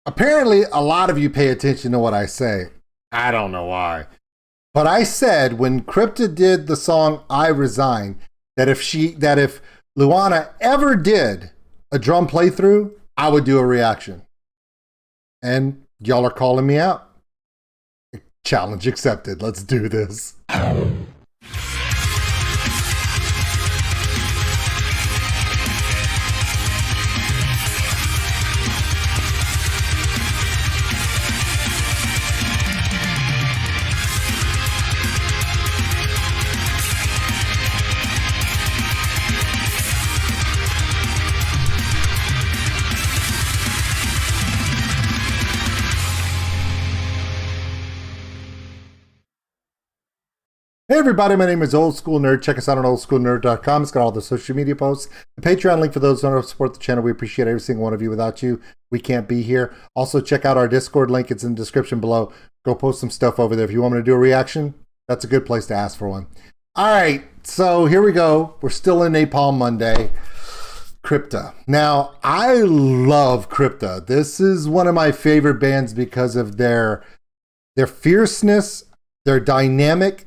Apparently, a lot of you pay attention to what I say. I don't know why. But I said when Crypta did the song I Resign, that if Luana ever did a drum playthrough, I would do a reaction. And y'all are calling me out. Challenge accepted. Let's do this. Hey everybody, my name is OldSkuleNerd. Check us out on OldSkuleNerd.com. It's got all the social media posts. The Patreon link for those who don't support the channel. We appreciate every single one of you. Without you, we can't be here. Also, check out our Discord link. It's in the description below. Go post some stuff over there. If you want me to do a reaction, that's a good place to ask for one. All right, so here we go. We're still in Napalm Monday. Crypta. Now, I love Crypta. This is one of my favorite bands because of their fierceness, their dynamic,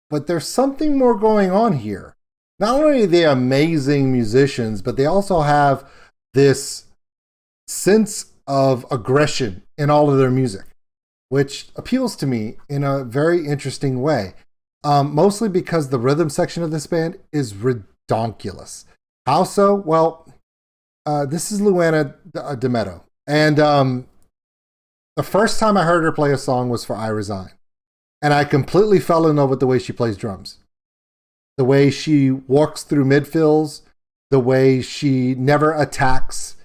but there's something more going on here. Not only are they amazing musicians, but they also have this sense of aggression in all of their music, which appeals to me in a very interesting way. Mostly because the rhythm section of this band is redonkulous. How so? Well, this is Luana Dametto. And the first time I heard her play a song was for I Resign. And I completely fell in love with the way she plays drums. The way she walks through midfills, the way she never attacks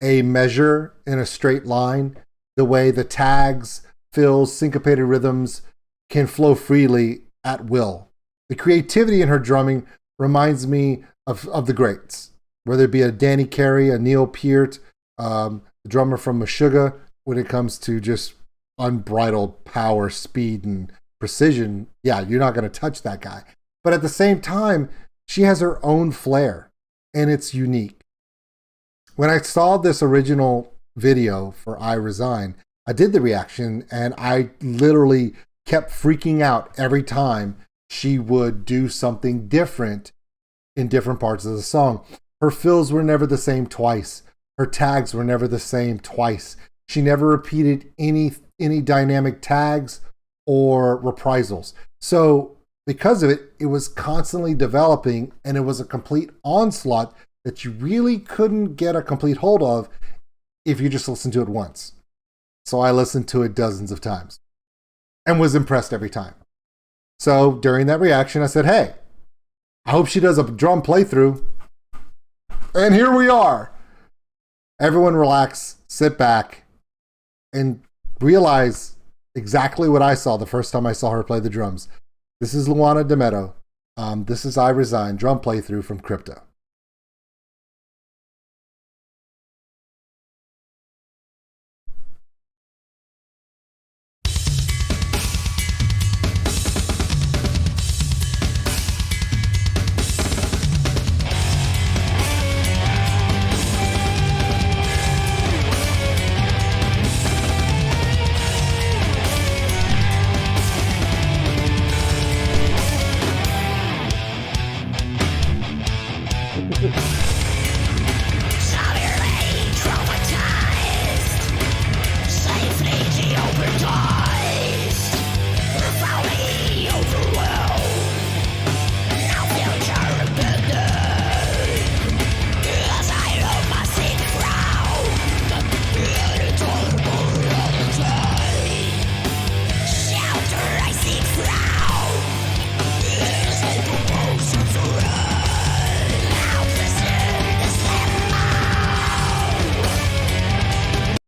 a measure in a straight line, the way the tags, fills, syncopated rhythms can flow freely at will. The creativity in her drumming reminds me of the greats, whether it be a Danny Carey, a Neil Peart, the drummer from Meshuggah, when it comes to just unbridled power, speed, and precision. Yeah, you're not going to touch that guy. But at the same time, she has her own flair, and it's unique. When I saw this original video for I Resign, I did the reaction, and I literally kept freaking out every time she would do something different in different parts of the song. Her fills were never the same twice. Her tags were never the same twice. She never repeated any dynamic tags or reprisals. So because of it, it was constantly developing, and it was a complete onslaught that you really couldn't get a complete hold of if you just listened to it once. So I listened to it dozens of times and was impressed every time. So during that reaction, I said, hey, I hope she does a drum playthrough. And here we are. Everyone relax, sit back, and realize exactly what I saw the first time I saw her play the drums. This is Luana Dametto. This is I Resign, drum playthrough from Crypta.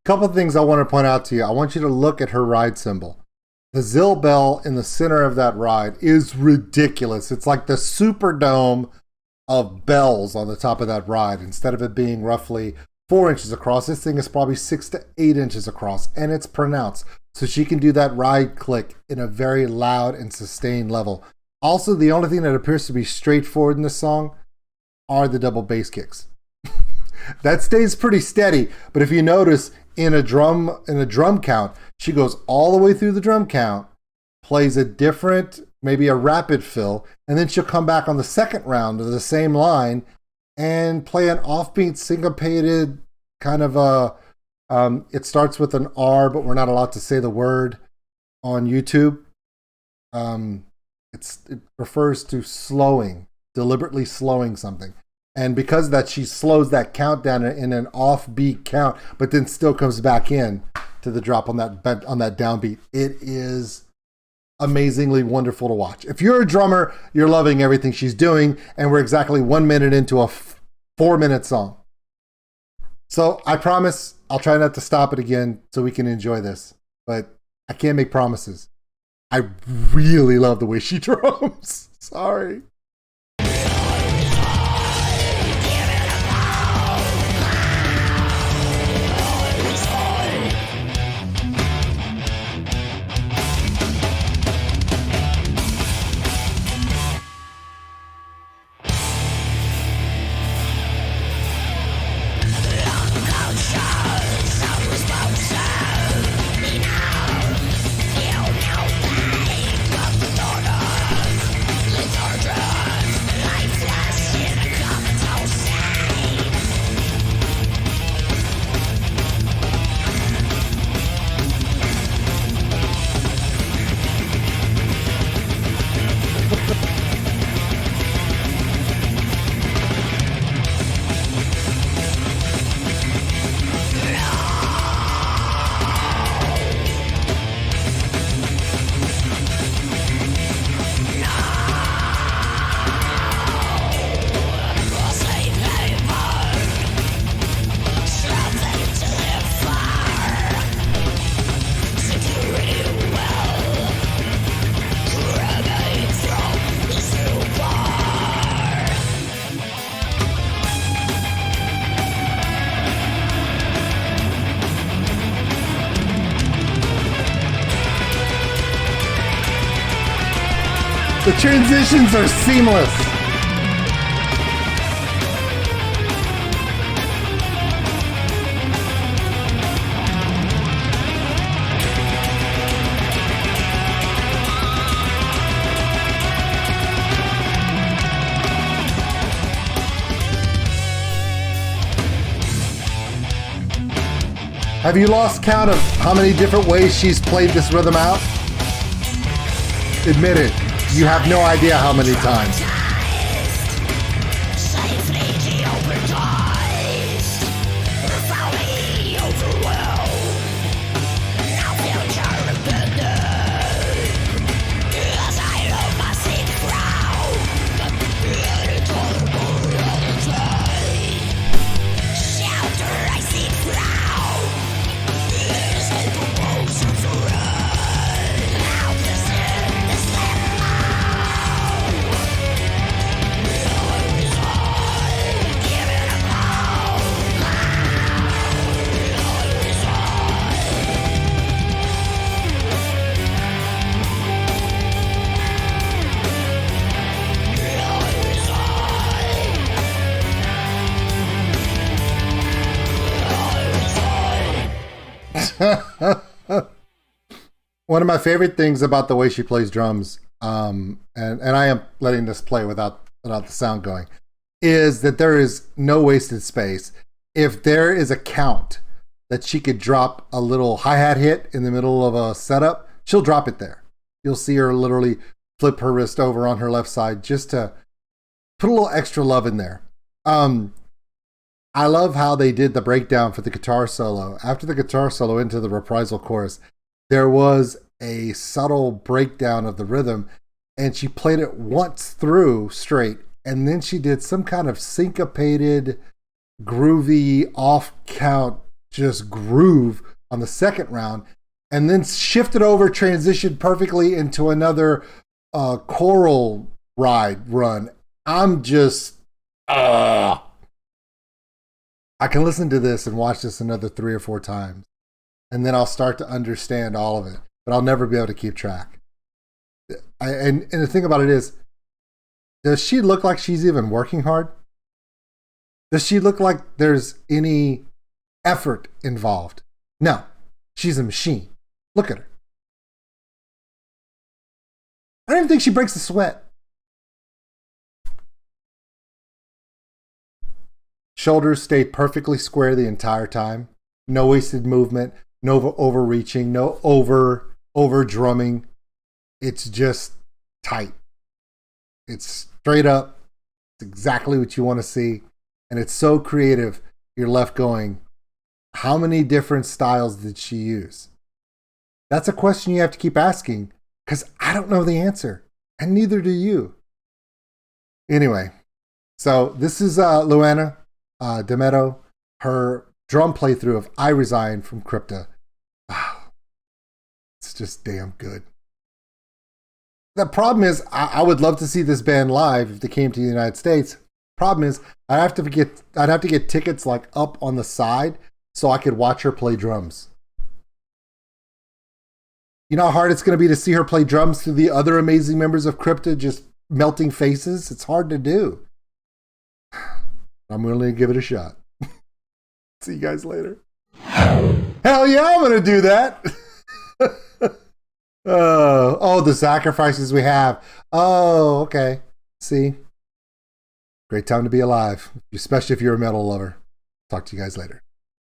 Couple of things I want to point out to you. I want you to look at her ride cymbal. The Zill bell in the center of that ride is ridiculous. It's like the Superdome of bells on the top of that ride. Instead of it being roughly 4 inches across, this thing is probably 6 to 8 inches across, and it's pronounced. So she can do that ride click in a very loud and sustained level. Also, the only thing that appears to be straightforward in this song are the double bass kicks. That stays pretty steady, but if you notice, in a drum count, she goes all the way through the drum count, plays a different, maybe a rapid fill, and then she'll come back on the second round of the same line and play an offbeat, syncopated kind of a. It starts with an R, but we're not allowed to say the word on YouTube. It refers to slowing, deliberately slowing something. And because of that, she slows that count down in an offbeat count, but then still comes back in to the drop on that downbeat. It is amazingly wonderful to watch. If you're a drummer, you're loving everything she's doing, and we're exactly 1 minute into a 4-minute song. So I promise I'll try not to stop it again so we can enjoy this, but I can't make promises. I really love the way she drums. Sorry. The transitions are seamless. Have you lost count of how many different ways she's played this rhythm out? Admit it. You have no idea how many times. One of my favorite things about the way she plays drums, and I am letting this play without the sound going, is that there is no wasted space. If there is a count that she could drop a little hi-hat hit in the middle of a setup, she'll drop it there. You'll see her literally flip her wrist over on her left side just to put a little extra love in there. I love how they did the breakdown for the guitar solo. After the guitar solo into the reprisal chorus, there was a subtle breakdown of the rhythm, and she played it once through straight, and then she did some kind of syncopated, groovy, off-count, just groove on the second round, and then shifted over, transitioned perfectly into another choral run. I'm just... I can listen to this and watch this another 3 or 4 times, and then I'll start to understand all of it, but I'll never be able to keep track. And the thing about it is, does she look like she's even working hard? Does she look like there's any effort involved? No, she's a machine. Look at her. I don't even think she breaks a sweat. Shoulders stay perfectly square the entire time. No wasted movement, no overreaching, no over drumming. It's just tight. It's straight up. It's exactly what you want to see. And it's so creative. You're left going, how many different styles did she use? That's a question you have to keep asking because I don't know the answer. And neither do you. Anyway, so this is Luana Dametto, her drum playthrough of I Resign from Crypta. It's just damn good. The problem is, I would love to see this band live if they came to the United States. Problem is, I'd have to get tickets like up on the side so I could watch her play drums. You know how hard it's going to be to see her play drums to the other amazing members of Crypta just melting faces? It's hard to do. I'm willing to give it a shot. See you guys later. Hell yeah, I'm going to do that. Oh, the sacrifices we have. Oh, okay. See? Great time to be alive, especially if you're a metal lover. Talk to you guys later.